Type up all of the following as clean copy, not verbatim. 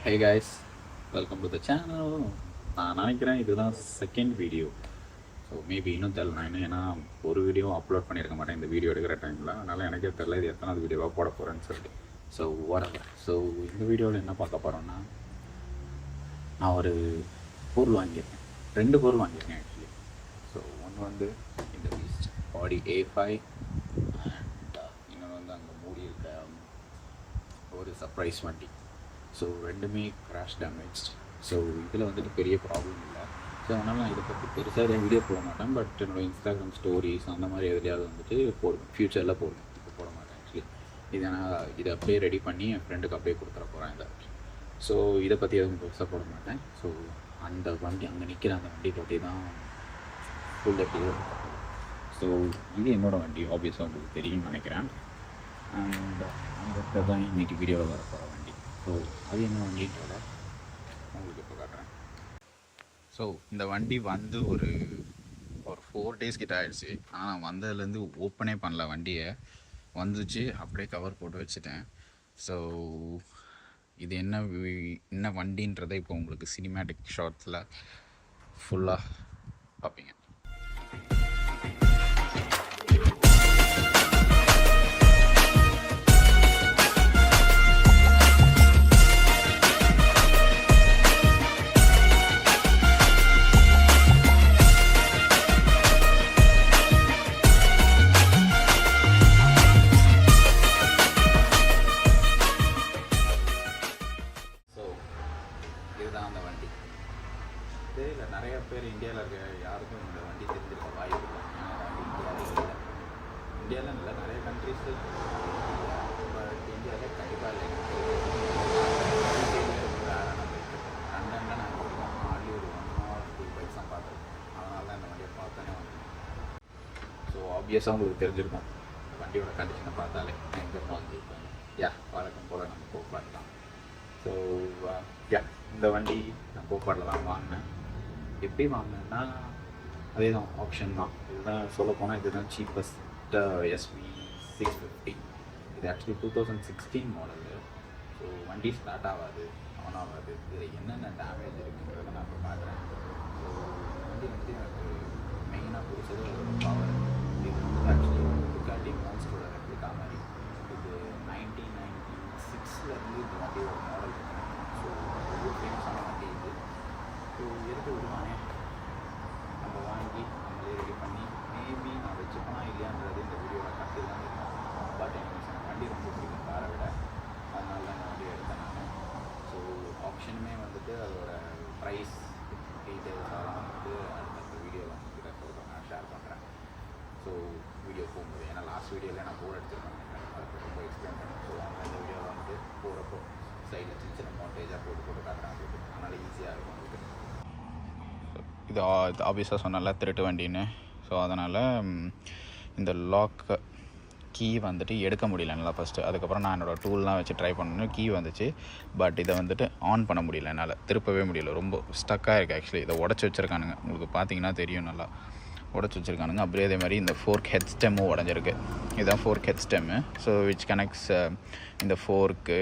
Hey guys, welcome to the channel. நான் நினைக்கிறேன் இதுதான் செகண்ட் வீடியோ. ஸோ மேபி இன்னும் தெரில. நான் இன்னும் ஏன்னா ஒரு வீடியோ அப்லோட் பண்ணியிருக்க மாட்டேன் இந்த வீடியோ எடுக்கிற டைமில். அதனால் எனக்கே தெரில இது எத்தனாவது வீடியோவாக போட போகிறேன்னு சொல்லிட்டு. So whatever. ஸோ இந்த வீடியோவில் என்ன பார்க்க போகிறோன்னா, நான் ஒரு பொருள் வாங்கியிருக்கேன். 2 பொருள் வாங்கியிருக்கேன் ஆக்சுவலி. ஸோ ஒன்று வந்து இந்த பீஸ்ட் ஆடி A5 அண்ட் இன்னொன்று வந்து அங்கே மூடி இருக்க ஒரு சர்ப்ரைஸ் வண்டி. ஸோ ரெண்டுமே கிராஷ் டேமேஜ். ஸோ இதில் வந்துட்டு பெரிய ப்ராப்ளம் இல்லை. ஸோ அதனால் நான் இதை பற்றி பெருசாக வீடியோ போட மாட்டேன். பட் என்னோடய இன்ஸ்டாகிராம் ஸ்டோரிஸ் அந்த மாதிரி எதுலையாவது வந்துட்டு போடுவேன். ஃப்யூச்சரில் போடுவேன். இப்போ போட மாட்டேன் ஆக்சுவலி. இதை நான் இதை அப்படியே ரெடி பண்ணி என் ஃப்ரெண்டுக்கு அப்படியே கொடுத்துட போகிறேன் இதை. ஸோ இதை பற்றி எதுவும் பெருசாக போட மாட்டேன். ஸோ அந்த வண்டி அங்கே நிற்கிற அந்த வண்டி பற்றி தான் ஃபுல் எபிசோட். ஸோ இது என்னோடய வண்டி, ஆப்வியஸாக உங்களுக்கு தெரியும்னு நினைக்கிறேன். அண்ட் அந்த தான் இன்றைக்கி வீடியோவில் வர போகிற வண்டி. ஸோ அது என்ன வண்டின்றத உங்களுக்கு இப்போ காட்டுறேன். ஸோ இந்த வண்டி வந்து ஒரு 4 days கிட்ட ஆகிடுச்சு. ஆனால் நான் வந்ததுலேருந்து ஓப்பனே பண்ணல வண்டியை. வந்துச்சு அப்படியே கவர் போட்டு வச்சுட்டேன். ஸோ இது என்ன வண்டின்றதை இப்போ உங்களுக்கு சினிமேட்டிக் ஷார்ட்ஸில் ஃபுல்லாக பார்ப்பீங்க. இதுதான் அந்த வண்டி. தெரியல, நிறைய பேர் இந்தியாவில் இருக்க யாருக்கும் இந்த வண்டி தெரிஞ்சிருக்க வாய்ப்பு இல்லை. ஏன்னா இந்தியாவில் இல்லை, நிறைய கண்ட்ரிஸு, பட் இந்தியாவில் கண்டிப்பாக இல்லை. ரேரான பைக். லண்டனில் நான் இருக்கோம் ஆல்ரெடி ஒரு 1 or 2 பைக்ஸ் தான் பார்த்துருக்கேன். அதனால தான் இந்த வண்டியை பார்த்தோன்னே வந்து. ஸோ ஆப்வியஸாக உங்களுக்கு தெரிஞ்சிருக்கும் வண்டியோட கண்டிஷனை பார்த்தாலே எங்கே வாங்கியிருக்கோம். வழக்கம் போல் நம்ம போகலாம். ஸோ இந்த வண்டி நான் கோபாட்டில் தான் வாங்கினேன். எப்படி வாங்கினேன்னா அதே தான், ஆப்ஷன் தான். இதுதான் சொல்லப்போனால் இதுதான் சீப்பஸ்ட் SV650. இது ஆக்சுவலி 2016 மாடலு. ஸோ வண்டி ஸ்டார்ட் ஆகாது, ஆன் ஆகாது. இதில் என்னென்ன டேமேஜ் இருக்குங்கிறத நான் இப்போ பார்க்குறேன். ஸோ வண்டி வந்து எனக்கு மெயினாக பிடிச்சது பவர். இது வந்து ஆக்சுவலி புகாட்டி மான்ஸ்டரோட ரெப்ளிகா மாதிரி. இது 1996 இந்த வண்டியோட மாடல். ஸோ ரொம்ப ஃபேமஸான வண்டி இது. ஸோ எடுத்து விடுவானே, நம்ம வாங்கி நம்மளே ரெடி பண்ணி மேபி நான் வச்சுப்பேனா இல்லையான்றது இந்த வீடியோவில் கற்று தான் இருக்கும். பட் எனக்கு வண்டி ரொம்ப பிடிக்கும் காரை விட. அதனால தான் இந்த வண்டியை எடுத்தேன் நான். ஸோ ஆப்ஷனுமே வந்துட்டு அதோட ப்ரைஸ் டீட்டெயில்ஸ் அதெல்லாம் வந்துட்டு அடுத்த வீடியோவில் வந்துட்டு சொல்கிறேன், நான் ஷேர் பண்ணுறேன். ஸோ வீடியோ போகும்போது, ஏன்னா லாஸ்ட் வீடியோவில் நான் போர் எடுத்துருக்கேன், அதுக்கு ரொம்ப எக்ஸ்பிளைன் பண்ணேன். ஸோ அந்த வீடியோவில் வந்துட்டு போகிறப்போ சைடில் சின்ன சின்ன மோட்டேஜாக போட்டு காட்டுறேன். அதனால் ஈஸியாக இருக்கும் உங்களுக்கு. இது ஆப்வியஸாக சொன்னால திருட்டு வண்டின்னு. ஸோ அதனால் இந்த லாக் கீ வந்துட்டு எடுக்க முடியல என்னால் ஃபஸ்ட்டு. அதுக்கப்புறம் நான் என்னோடய டூல்லாம் வச்சு ட்ரை பண்ணணும், கீ வந்துச்சு. பட் இதை வந்துட்டு ஆன் பண்ண முடியல, என்னால் திருப்பவே முடியல. ரொம்ப ஸ்டக்காக இருக்குது ஆக்சுவலி. இதை உடச்சி வச்சுருக்கானுங்க, உங்களுக்கு பார்த்தீங்கன்னா தெரியும், நல்லா உடச்சி வச்சுருக்கானுங்க. அப்படியே அதே மாதிரி இந்த ஃபோர்க் ஹெட் ஸ்டெம்மும் உடஞ்சிருக்கு. இதுதான் fork head stem. So which connects இந்த ஃபோர்க்கு,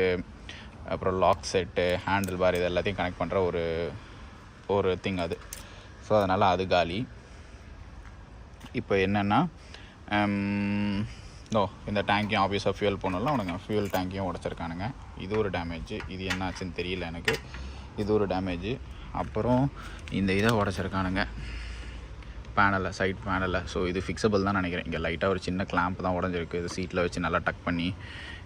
அப்புறம் லாக் செட்டு, ஹேண்டில் பார், இது எல்லாத்தையும் கனெக்ட் பண்ணுற ஒரு திங் அது. ஸோ அதனால் அது காலி. இப்போ என்னென்னா இந்த டேங்க்கையும் ஆப்வியஸாக ஃபியூல் போடணும்ல, அவனுங்க ஃபியூல் டேங்க்கையும் உடச்சிருக்கானுங்க. இது ஒரு டேமேஜ். இது என்ன ஆச்சுன்னு தெரியல எனக்கு. இது ஒரு டேமேஜ். அப்புறம் இந்த இதை உடச்சிருக்கானுங்க, பேனலில், சைட் பேனலில். ஸோ இது ஃபிக்ஸபிள் தான் நினைக்கிறேன். இங்கே லைட்டாக ஒரு சின்ன கிளாம்ப் தான் உடஞ்சிருக்கு. இது சீட்டில் வச்சு நல்லா டக் பண்ணி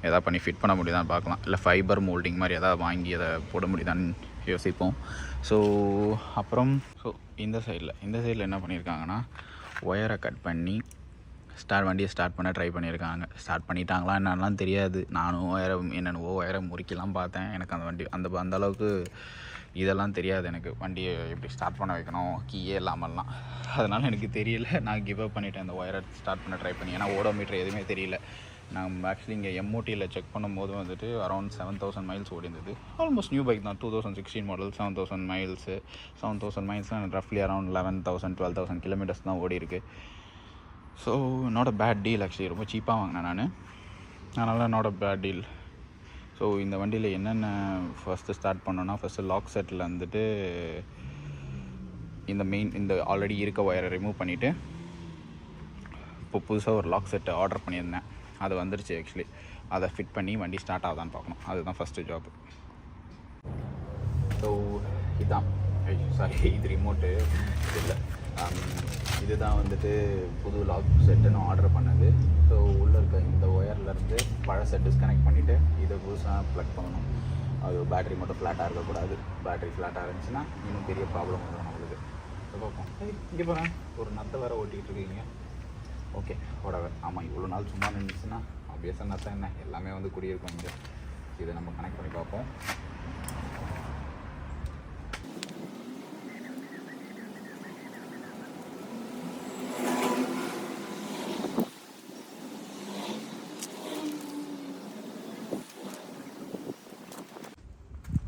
எதாவது பண்ணி ஃபிட் பண்ண முடியுதான்னு பார்க்கலாம். இல்லை ஃபைபர் மோல்டிங் மாதிரி எதாவது வாங்கி அதை போட முடியுதான்னு யோசிப்போம். ஸோ அப்புறம் இந்த சைடில் என்ன பண்ணியிருக்காங்கன்னா, ஒயரை கட் பண்ணி வண்டியை ஸ்டார்ட் பண்ண ட்ரை பண்ணியிருக்காங்க. ஸ்டார்ட் பண்ணிட்டாங்களா என்னென்னலாம் தெரியாது. நானும் ஒயரை முறிக்கலாம் பார்த்தேன். எனக்கு அந்த வண்டி அந்த அளவுக்கு இதெல்லாம் தெரியாது எனக்கு. வண்டியை எப்படி ஸ்டார்ட் பண்ண வைக்கணும், கீயே இல்லாமல்லாம். அதனால் எனக்கு தெரியல. நான் கிவ் அப் பண்ணிவிட்டேன் இந்த ஒயரை ஸ்டார்ட் பண்ண ட்ரை பண்ணி. ஏன்னா ஓடோமீட்டர் எதுவுமே தெரியல. நான் ஆக்சுவலி இங்கே MOTயில் செக் பண்ணும்போது வந்துட்டு அரௌண்ட் 7000 மைல்ஸ் ஓடிந்தது. ஆல்மோஸ்ட் நியூ பைக் தான், 2016 மாடல். 7000 மைல்ஸ்னால் ரஃப்லி அரௌண்ட் 11,000 12,000 கிலோமீட்டர்ஸ் தான் ஓடி இருக்குது. So not a bad deal actually. ரொம்ப சீப்பாக வாங்கினேன் நான், அதனால் not a bad deal. So இந்த வண்டியில் என்னென்ன ஃபஸ்ட்டு ஸ்டார்ட் பண்ணோன்னா, ஃபஸ்ட்டு லாக் செட்டில் வந்துட்டு இந்த ஆல்ரெடி இருக்க ஒயரை ரிமூவ் பண்ணிவிட்டு இப்போ புதுசாக ஒரு லாக் செட்டு ஆர்டர் பண்ணியிருந்தேன். அது வந்துருச்சு ஆக்சுவலி. அதை ஃபிட் பண்ணி வண்டி ஸ்டார்ட் ஆகுதான்னு பார்க்கணும். அதுதான் ஃபஸ்ட்டு ஜாப். ஸோ இதுதான் இது ரிமோட்டு இல்லை, இதுதான் வந்துட்டு புது லாக் செட்டுன்னு ஆர்டர் பண்ணது. ஸோ உள்ளே இருக்க இந்த ஒயர்லேருந்து பழசை டிஸ்கனெக்ட் பண்ணிவிட்டு இதை புதுசாக ப்ளக் பண்ணணும். அது பேட்டரி மட்டும் ஃப்ளாட்டாக இருக்கக்கூடாது. பேட்டரி ஃப்ளாட்டாக இருந்துச்சுன்னா இன்னும் பெரிய ப்ராப்ளம் வந்துடும் நம்மளுக்கு. ஸோ பார்ப்போம். இங்கே போகிறேன், ஒரு நத்தை வேறு ஓட்டிகிட்டு இருக்கீங்க. Okay whatever. ஆமாம், இவ்வளோ நாள் சும்மா நின்றுச்சுன்னா ஆப்வியஸாக நத்தை என்ன எல்லாமே வந்து குடியிருக்கும் இங்கே. இதை நம்ம கனெக்ட் பண்ணி பார்ப்போம்.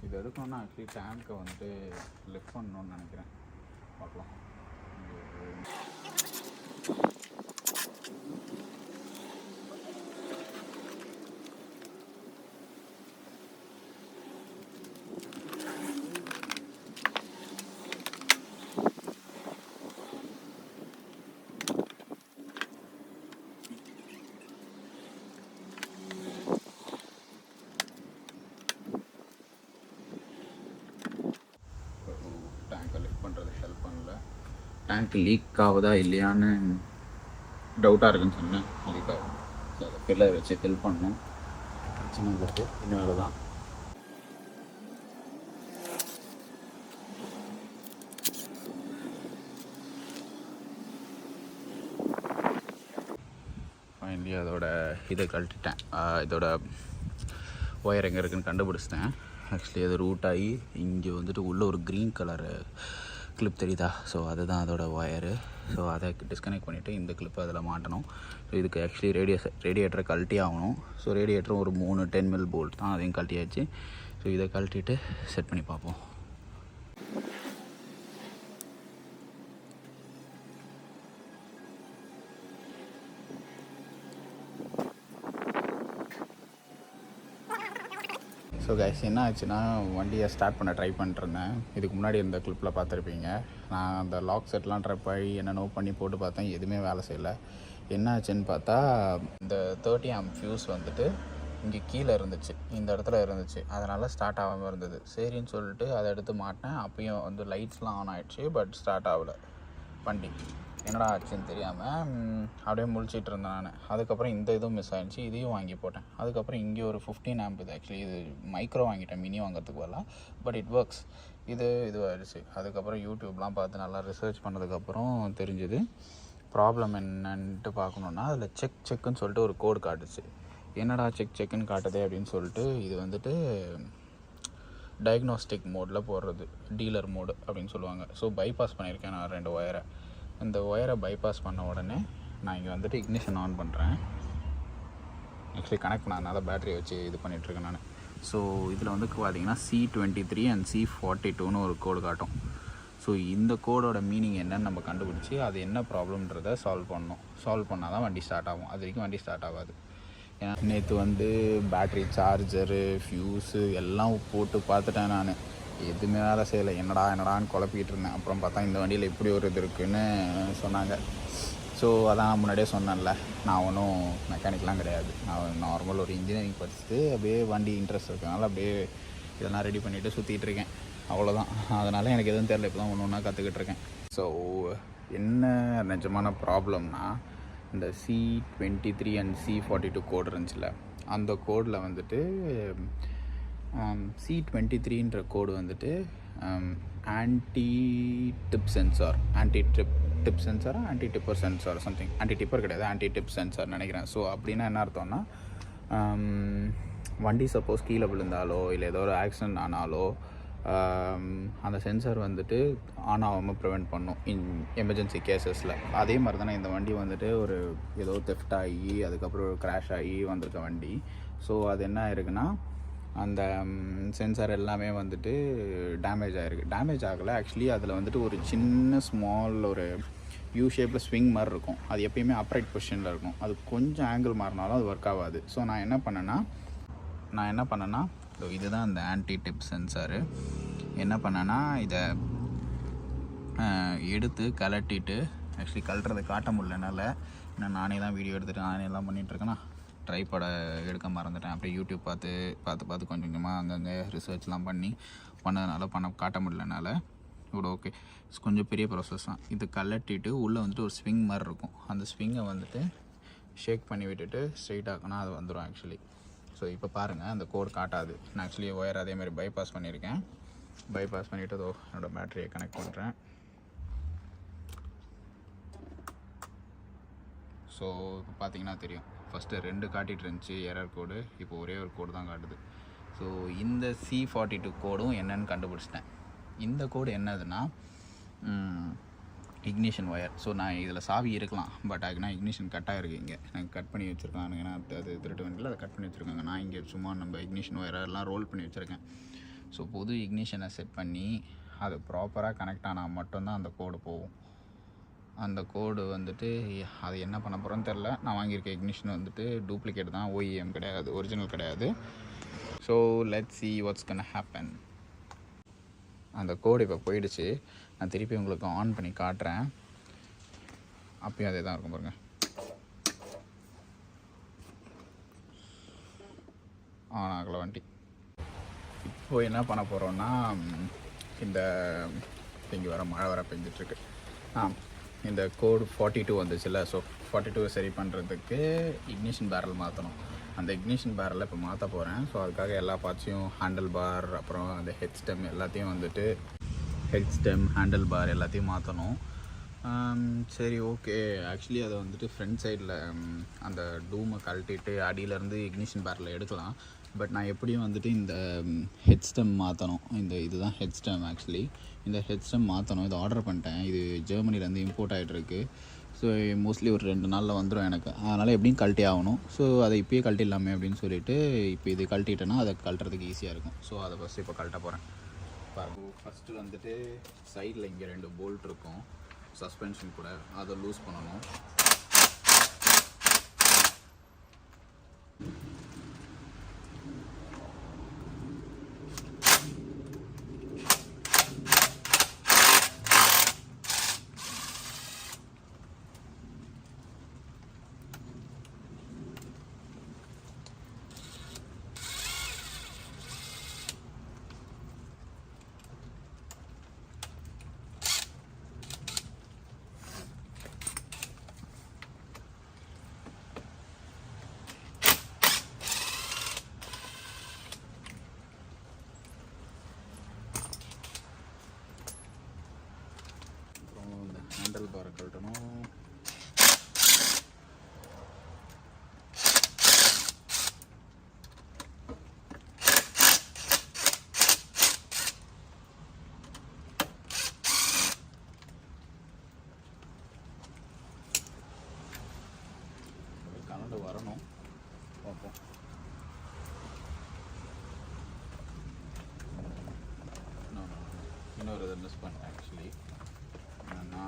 இது எதுக்குன்னா ஆக்சுவலி டேங்கை வந்துட்டு லிஃப்ட் பண்ணணும்னு நினைக்கிறேன். பார்க்கலாம். டேங்கை லிஃப்ட் பண்ணுறது ஹெல்ப் பண்ணல. டேங்க் லீக் ஆகுதா இல்லையான்னு டவுட்டாக இருக்குன்னு சொன்னேன். லீக் ஆகும். ஸோ அதை ஃபில்லர் வச்சு ஃபில் பண்ணணும். பிரச்சனை இல்லை, இன்னும் தான். ஃபைனலி அதோட இதை கழட்டிட்டேன். இதோட ஒயர் எங்கே இருக்குதுன்னு கண்டுபிடிச்சிட்டேன். ஆக்சுவலி அது ரூட் ஆகி இங்கே வந்துட்டு உள்ளே ஒரு க்ரீன் கலரு கிளிப் தெரியுதா? ஸோ அதுதான் அதோட ஒயரு. ஸோ அதை டிஸ்கனெக்ட் பண்ணிவிட்டு இந்த கிளிப்பை அதில் மாட்டணும். ஸோ இதுக்கு ஆக்சுவலி ரேடியேட்டரை கழட்டி ஆகணும். ஸோ ரேடியேட்டரும் ஒரு 3 10 mil போல்ட் தான், அதையும் கழட்டியாச்சு. ஸோ இதை கழட்டிட்டு செட் பண்ணி பார்ப்போம். ஸோ கைஸ், என்ன ஆச்சுன்னா வண்டியை ஸ்டார்ட் பண்ண ட்ரை பண்ணிட்டுருந்தேன். இதுக்கு முன்னாடி இந்த கிளிப்பில் பார்த்துருப்பீங்க. நான் அந்த லாக் செட்லாம் ட்ரை பண்ணி என்னென்னோ பண்ணி போட்டு பார்த்தேன், எதுவுமே வேலை செய்யலை. என்ன ஆச்சுன்னு பார்த்தா இந்த 30 amp ஃபியூஸ் வந்துட்டு இங்கே கீழே இருந்துச்சு, இந்த இடத்துல இருந்துச்சு. அதனால் ஸ்டார்ட் ஆகாமல் இருந்தது. சரின்னு சொல்லிட்டு அதை எடுத்து மாட்டினேன். அப்பயும் வந்து லைட்ஸ்லாம் ஆன் ஆகிடுச்சு, பட் ஸ்டார்ட் ஆகலை வண்டி. என்னடா ஆச்சுன்னு தெரியாமல் அப்படியே முழிச்சிட்டு இருந்தேன் நான். அதுக்கப்புறம் இந்த இதுவும் மிஸ் ஆகிடுச்சு, இதையும் வாங்கி போட்டேன். அதுக்கப்புறம் இங்கே ஒரு 15 amp இது. ஆக்சுவலி இது மைக்ரோ வாங்கிட்டேன், மினி வாங்கிறதுக்கு வரலாம், பட் இட் ஒர்க்ஸ். இதுவாகிடுச்சு. அதுக்கப்புறம் யூடியூப்லாம் பார்த்து நல்லா ரிசர்ச் பண்ணதுக்கப்புறம் தெரிஞ்சுது ப்ராப்ளம் என்னன்ட்டு பார்க்கணுன்னா அதில் செக்குன்னு சொல்லிட்டு ஒரு கோடு காட்டுச்சு. என்னடா செக்குன்னு காட்டுதே அப்படின்னு சொல்லிட்டு, இது வந்துட்டு டயக்னோஸ்டிக் மோடில் போடுறது, டீலர் மோடு அப்படின்னு சொல்லுவாங்க. ஸோ பைபாஸ் பண்ணியிருக்கேன் நான் 2 ஒயரை. இந்த ஒயரை பைபாஸ் பண்ண உடனே நான் இங்கே வந்துட்டு இக்னிஷன் ஆன் பண்ணுறேன். ஆக்சுவலி கனெக்ட் பண்ணாதனால பேட்டரி வச்சு இது பண்ணிகிட்ருக்கேன் நான். ஸோ இதில் வந்து பார்த்தீங்கன்னா C23 and C42ன்னு ஒரு கோடு காட்டும். ஸோ இந்த கோடோட மீனிங் என்னன்னு நம்ம கண்டுபிடிச்சி அது என்ன ப்ராப்ளம்ன்றதை சால்வ் பண்ணணும். சால்வ் பண்ணால் தான் வண்டி ஸ்டார்ட் ஆகும். அது வரைக்கும் வண்டி ஸ்டார்ட் ஆகாது. ஏன்னா நேற்று வந்து பேட்ரி, சார்ஜரு, ஃப்யூஸு எல்லாம் போட்டு பார்த்துட்டேன் நான். எதுவுமே வேலை செய்யலை. என்னடான்னு குழப்பிக்கிட்டு இருந்தேன். அப்புறம் பார்த்தா இந்த வண்டியில் இப்படி ஒரு இது இருக்குதுன்னு சொன்னாங்க. ஸோ அதான் முன்னாடியே சொன்னேன்ல, நான் ஒன்றும் மெக்கானிக்லாம் கிடையாது. நான் நார்மல் ஒரு இன்ஜினியரிங் படிச்சுட்டு அப்படியே வண்டி இன்ட்ரெஸ்ட் இருக்கனால அப்படியே இதெல்லாம் ரெடி பண்ணிவிட்டு சுற்றிட்டு இருக்கேன். அவ்வளோதான். அதனால் எனக்கு எதுவும் தெரியல. இப்போ தான் ஒன்று ஒன்றா கற்றுக்கிட்டு இருக்கேன். ஸோ என்ன நிஜமான ப்ராப்ளம்னா, இந்த C23 and C42 கோடு இருந்துச்சுல, அந்த கோடில் வந்துட்டு C23ன்ற கோடு வந்துட்டு anti dip sensor anti dipper sensor something. Anti dipper கிடையாது, ஆன்டி டிப் சென்சார் நினைக்கிறேன். ஸோ அப்படின்னா என்ன அர்த்தம்னா, வண்டி சப்போஸ் கீழே விழுந்தாலோ இல்லை ஏதோ ஒரு ஆக்சிடென்ட் ஆனாலோ அந்த சென்சார் வந்துட்டு ஆன் ஆகாமல் ப்ரிவெண்ட் பண்ணும் எமர்ஜென்சி கேசஸில். அதே மாதிரி தானே இந்த வண்டி வந்துட்டு ஒரு ஏதோ தெஃப்ட் ஆகி அதுக்கப்புறம் கிராஷ் ஆகி வந்திருக்க வண்டி. ஸோ அது என்ன ஆயிருக்குன்னா, அந்த சென்சார் எல்லாமே வந்துட்டு டேமேஜ் ஆகிருக்கு. டேமேஜ் ஆகலை ஆக்சுவலி. அதில் வந்துட்டு ஒரு சின்ன ஸ்மால் ஒரு யூ ஷேப்பில் ஸ்விங் மாதிரி இருக்கும். அது எப்பயுமே அப்ரைட் பொசிஷனில் இருக்கும். அது கொஞ்சம் ஆங்கிள் மாறினாலும் அது ஒர்க் ஆகாது. ஸோ நான் என்ன பண்ணேன்னா, நான் என்ன பண்ணேன்னா இதுதான் அந்த ஆன்டி டிப் சென்சாரு. என்ன பண்ணேன்னா இதை எடுத்து கலட்டிட்டு, ஆக்சுவலி கழட்டுறதை காட்ட முடியலனால நான் நானே தான் வீடியோ எடுத்துகிட்டு நானே எல்லாம் பண்ணிகிட்ருக்கேன்னா ட்ரைபாடை எடுக்க மறந்துட்டேன். அப்படியே யூடியூப் பார்த்து கொஞ்சம் கொஞ்சமாக அங்கங்கே ரிசர்ச்லாம் பண்ணதுனால காட்ட முடியலனால இவ்வளோ ஓகே. கொஞ்சம் பெரிய ப்ராசஸ் தான். இது கலட்டிட்டு உள்ளே வந்துட்டு ஒரு ஸ்விங் மாதிரி இருக்கும். அந்த ஸ்விங்கை வந்துட்டு ஷேக் பண்ணி விட்டுட்டு ஸ்ட்ரெயிட் ஆக்கினா அது வந்துடும் ஆக்சுவலி. ஸோ இப்போ பாருங்கள், அந்த கோடு காட்டாது. நான் ஆக்சுவலி ஒயர் அதேமாதிரி பைபாஸ் பண்ணியிருக்கேன். பைபாஸ் பண்ணிவிட்டு என்னோடய பேட்டரியை கனெக்ட் பண்ணுறேன். ஸோ இப்போ பார்த்தீங்கன்னா தெரியும், ஃபஸ்ட்டு 2 காட்டிகிட்டு இருந்துச்சு எரர் கோடு, இப்போ ஒரே ஒரு கோடு தான் காட்டுது. ஸோ இந்த C42 கோடும் என்னன்னு கண்டுபிடிச்சிட்டேன். இந்த கோடு என்னதுன்னா இக்னிஷன் ஒயர். ஸோ நான் இதில் சாவி இருக்கலாம், பட் அதுக்குன்னா இக்னிஷன் கட்டாக இருக்குது. இங்கே நான் கட் பண்ணி வச்சுருக்காங்க, ஏன்னா அது திருட்டு வண்டியில் அதை கட் பண்ணி வச்சுருக்காங்க. நான் இங்கே சும்மா நம்ம இக்னிஷன் ஒயரெல்லாம் ரோல் பண்ணி வச்சுருக்கேன். ஸோ புது இக்னிஷனை செட் பண்ணி அது ப்ராப்பராக கனெக்ட் ஆனால் மட்டும்தான் அந்த கோடு போகும். அந்த கோடு வந்துட்டு அது என்ன பண்ண போகிறோன்னு தெரில. நான் வாங்கியிருக்க இக்னிஷன் வந்துட்டு டூப்ளிகேட் தான், OEM கிடையாது, ஒரிஜினல் கிடையாது. So let's see what's gonna happen. அந்த கோடு இப்போ போயிடுச்சு. நான் திருப்பி உங்களுக்கு ஆன் பண்ணி காட்டுறேன். அப்பயும் அதே தான் இருக்கும் பாருங்க. ஆன் ஆகலை வண்டி. இப்போது என்ன பண்ண போகிறோன்னா, இங்கே வர மழை வர பெஞ்சிட்ருக்கு. இந்த கோடு 42 வந்துச்சுல்ல. ஸோ 42 சரி பண்ணுறதுக்கு இக்னிஷன் பேரல் மாற்றணும். அந்த இக்னிஷன் பேரலை இப்போ மாற்ற போகிறேன். ஸோ அதுக்காக எல்லா பார்ட்ஸையும், ஹேண்டில் பார், அப்புறம் அந்த ஹெட் ஸ்டெம் எல்லாத்தையும் வந்துட்டு ஹேண்டில் பார் எல்லாத்தையும் மாற்றணும். சரி ஓகே. ஆக்சுவலி அதை வந்துட்டு ஃப்ரண்ட் சைடில் அந்த டூமை கழட்டிட்டு அடியிலேருந்து இக்னிஷன் பேரலை எடுக்கலாம். பட் நான் எப்படியும் வந்துட்டு இந்த ஹெட் ஸ்டெம் மாற்றணும். இதுதான் ஹெட் ஸ்டெம். ஆக்சுவலி இந்த ஹெட் ஸ்டெம் மாற்றணும். இதை ஆர்டர் பண்ணிட்டேன். இது ஜெர்மனிலேருந்து இம்போர்ட் ஆகிட்டுருக்கு. ஸோ மோஸ்ட்லி ஒரு 2 நாளில் வந்துடும் எனக்கு. அதனால் எப்படியும் கழட்டி ஆகணும். ஸோ அதை இப்போயே கழட்டிடலாமே அப்படின்னு சொல்லிட்டு இப்போ இது கழட்டிட்டேன்னா அதை கழட்டுறதுக்கு ஈஸியாக இருக்கும். ஸோ அதை ஃபஸ்ட்டு இப்போ கழட்ட போகிறேன். பாருங்கள், ஃபஸ்ட்டு வந்துட்டு சைடில் இங்கே 2 போல்ட் இருக்கும், சஸ்பென்ஷன் கூட. அதை லூஸ் பண்ணணும். ஹேண்டில் பாரை கழட்டணும். கலந்து வரணும், பார்ப்போம். இன்னொரு இதை மிஸ் பண்ணேன் ஆக்சுவலி. என்னன்னா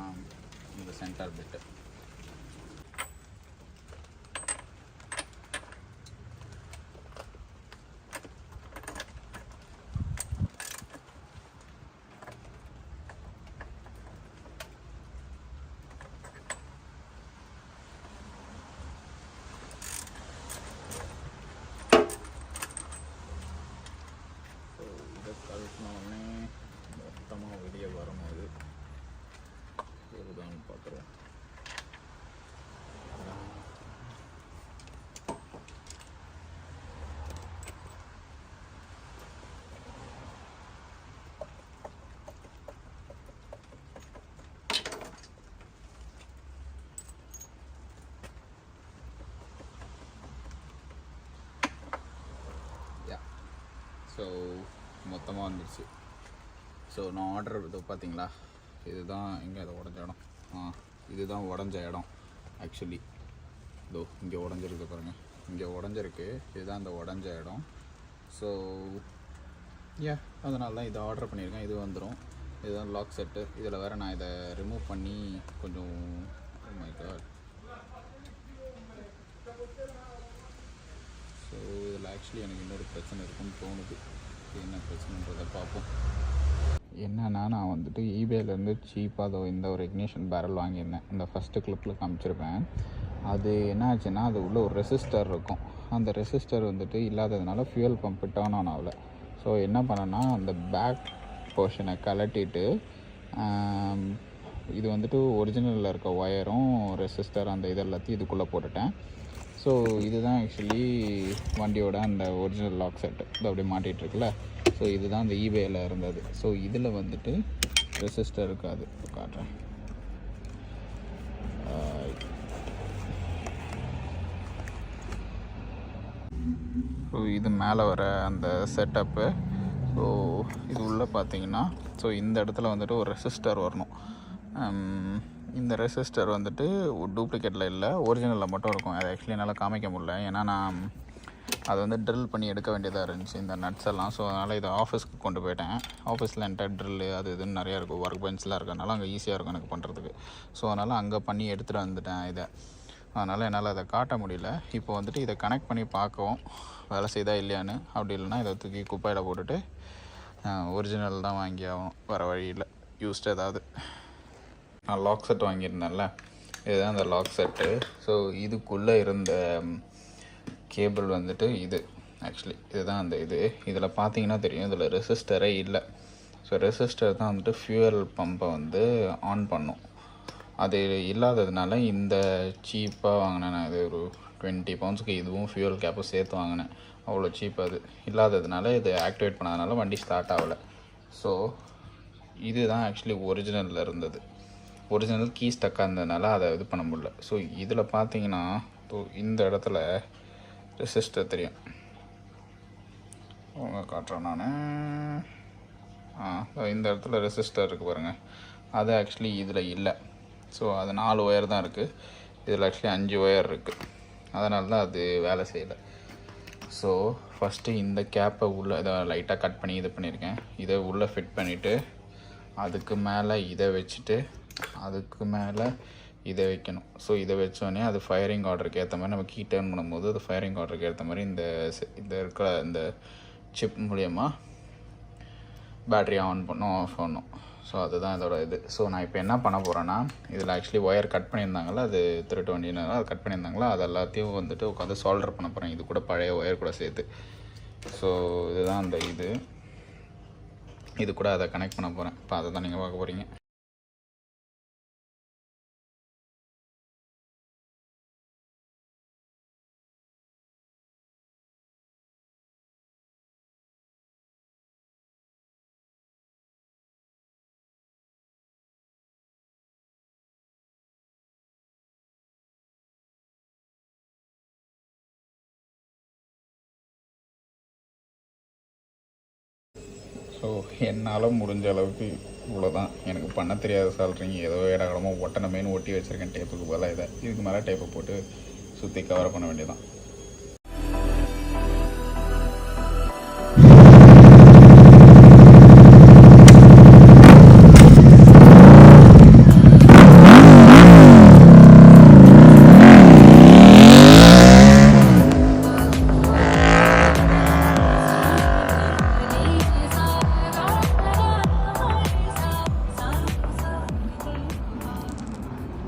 இந்த சென்டர் பிட்டு. இதை கழட்டினோடனே மொத்தமாக வெளியே வரணும். இது இதுதான் பார்க்குறோம். ஸோ மொத்தமாக வந்துடுச்சு. ஸோ நான் ஆர்டர் இது பார்த்தீங்களா, இதுதான் எங்கே அதை உடஞ்ச இடம். இதுதான் உடஞ்ச இடம் ஆக்சுவலி. இதோ இங்கே உடஞ்சிருக்கு பாருங்கள், இங்கே உடஞ்சிருக்கு. இதுதான் அந்த உடஞ்ச இடம். ஸோ அதனால தான் இதை ஆர்டர் பண்ணியிருக்கேன். இது வந்துடும். இதுதான் லாக் செட்டு. இதில் வேறு நான் இதை ரிமூவ் பண்ணி கொஞ்சம் ஸோ ஸோ இதில் ஆக்சுவலி எனக்கு இன்னொரு பிரச்சனை இருக்குன்னு தோணுது. என்ன பிரச்சனைன்றதை பார்ப்போம். என்னன்னா நான் வந்துட்டு ஈபேலேருந்து சீப்பாக இந்த ஒரு இக்னிஷன் பேரல் வாங்கியிருந்தேன். இந்த ஃபஸ்ட்டு கிளிப்பில் காமிச்சிருப்பேன். அது என்ன ஆச்சுன்னா அது உள்ள ஒரு ரெசிஸ்டர் இருக்கும். அந்த ரெசிஸ்டர் வந்துட்டு இல்லாததுனால ஃபியூயல் பம்ப் டர்ன் ஆன் ஆகலை. ஸோ என்ன பண்ணேன்னா அந்த பேக் போர்ஷனை கலட்டிட்டு இது வந்துட்டு ஒரிஜினலில் இருக்க ஒயரும் ரெசிஸ்டர் அந்த இது எல்லாத்தையும் இதுக்குள்ளே போட்டுட்டேன். ஸோ இதுதான் ஆக்சுவலி வண்டியோட அந்த ஒரிஜினல் லாக் செட்டு இது அப்படியே மாட்டிகிட்ருக்குல்ல. ஸோ இதுதான் அந்த ஈபேயில் இருந்தது. ஸோ இதில் வந்துட்டு ரெசிஸ்டர் இருக்காது, காட்டுறேன். ஸோ இது மேலே வர அந்த செட்டப்பு. ஸோ இது உள்ளே பார்த்தீங்கன்னா ஸோ இந்த இடத்துல வந்துட்டு ஒரு ரெசிஸ்டர் வரணும். இந்த ரெசிஸ்டர் வந்துட்டு டூப்ளிகேட்டில் இல்லை, ஒரிஜினலில் மட்டும் இருக்கும். அதை ஆக்சுவலி என்னால் காமிக்க முடியல, ஏன்னா நான் அதை வந்து ட்ரில் பண்ணி எடுக்க வேண்டியதாக இருந்துச்சு இந்த நட்ஸ் எல்லாம். ஸோ அதனால் இதை ஆஃபீஸ்க்கு கொண்டு போயிட்டேன். ஆஃபீஸில் என்கிட்ட ட்ரில்லு அது இதுன்னு நிறையா இருக்கும், ஒர்க் பெஞ்ச்லாம் இருக்கிறதுனால அங்கே ஈஸியாக இருக்கும் எனக்கு பண்ணுறதுக்கு. ஸோ அதனால் அங்கே பண்ணி எடுத்துகிட்டு வந்துட்டேன் இதை. அதனால் என்னால் அதை காட்ட முடியல. இப்போ வந்துட்டு இதை கனெக்ட் பண்ணி பார்க்கவும் வேலை செய்தா இல்லையான்னு. அப்படி இல்லைனா இதை தூக்கி குப்பையில் போட்டுட்டு ஒரிஜினல் தான் வாங்கி ஆகணும், வேறு வழியில். யூஸ்டு ஏதாவது நான் லாக் செட் வாங்கியிருந்தேன்ல, இதுதான் அந்த லாக் செட்டு. ஸோ இதுக்குள்ளே இருந்த கேபிள் வந்துட்டு இது ஆக்சுவலி இதுதான் அந்த இது. இதில் பார்த்தீங்கன்னா தெரியும், இதில் ரெசிஸ்டரே இல்லை. ஸோ ரெசிஸ்டர் தான் வந்துட்டு ஃபியூயல் பம்பை வந்து ஆன் பண்ணும். அது இல்லாததுனால இந்த சீப்பாக வாங்கினேன் நான். இது ஒரு 20 poundsக்கு இதுவும் ஃபியூயல் கேப்பும் சேர்த்து வாங்கினேன். அவ்வளோ சீப். அது இல்லாததுனால இது ஆக்டிவேட் பண்ணாதனால வண்டி ஸ்டார்ட் ஆகலை. ஸோ இதுதான் ஆக்சுவலி ஒரிஜினலில் இருந்தது. ஒரிஜினல் கீ ஸ்டக்காக இருந்ததுனால அதை இது பண்ண முடியல. ஸோ இதில் பார்த்தீங்கன்னா இந்த இடத்துல ரெசிஸ்டர் தெரியும், அவங்க காட்டுறேன் நான். இந்த இடத்துல ரெசிஸ்டர் இருக்குது பாருங்கள், அது ஆக்சுவலி இதில் இல்லை. ஸோ அது 4 ஒயர் தான் இருக்குது, இதில் ஆக்சுவலி 5 ஒயர் இருக்குது. அதனால தான் அது வேலை செய்யலை. ஸோ ஃபஸ்ட்டு இந்த கேப்பை உள்ளே இதை லைட்டாக கட் பண்ணி இது பண்ணியிருக்கேன். இதை உள்ளே ஃபிட் பண்ணிவிட்டு அதுக்கு மேலே இதை வச்சுட்டு அதுக்கு மேலே இதை வைக்கணும். ஸோ இதை வச்சோடனே அது ஃபயரிங் ஆர்டருக்கு ஏற்ற மாதிரி நம்ம கீ டர்ன் பண்ணும்போது அது ஃபயரிங் ஆர்டருக்கு ஏற்ற மாதிரி இந்த இருக்கிற இந்த சிப் மூலயமா பேட்ரி ஆன் பண்ணும், ஆஃப் பண்ணும். ஸோ அதுதான் இதோட இது. ஸோ நான் இப்போ என்ன பண்ண போகிறேன்னா, இதில் ஆக்சுவலி ஒயர் கட் பண்ணியிருந்தாங்களா, அது திருட்டு வண்டினால அது கட் பண்ணியிருந்தாங்களா, அது எல்லாத்தையும் வந்துட்டு உட்காந்து சால்டர் பண்ண போகிறேன், இது கூட பழைய ஒயர் கூட சேர்த்து. ஸோ இதுதான் அந்த இது கூட அதை கனெக்ட் பண்ண போகிறேன். இப்போ அதை தான் நீங்கள் பார்க்க போகிறீங்க. ஸோ என்னால் முடிஞ்ச அளவுக்கு இவ்வளோதான். எனக்கு பண்ண தெரியாத சால்ட்ரிங்க ஏதோ இடங்களமோ ஒட்டணமேனு ஒட்டி வச்சுருக்கேன் டேப்புக்கு பதிலாக. இதுக்கு மேலே டேப்பை போட்டு சுற்றி கவர் பண்ண வேண்டியதான்.